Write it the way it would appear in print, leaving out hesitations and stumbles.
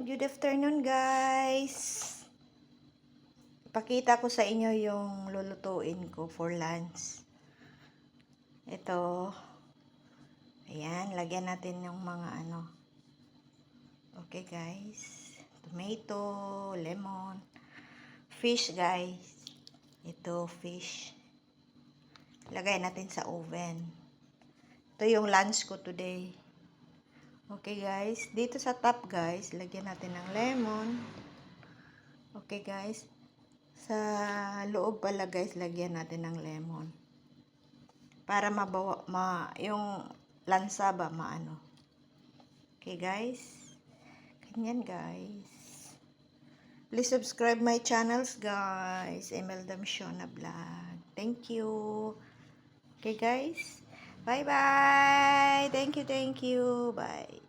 Good afternoon, guys. Ipakita ko sa inyo yung lulutuin ko for lunch. Ito. Ayan, lagyan natin yung mga ano. Okay, guys. Tomato, lemon, fish, guys. Ito, fish. Lagay natin sa oven. Ito yung lunch ko today. Okay, guys. Dito sa top, guys, lagyan natin ng lemon. Okay, guys. Sa loob pala, guys, lagyan natin ng lemon. Para yung lansa ba, maano. Okay, guys. Ganyan, guys. Please subscribe my channels, guys. Imelda Missiona Vlog. Thank you. Okay, guys. Bye-bye. Thank you. Bye.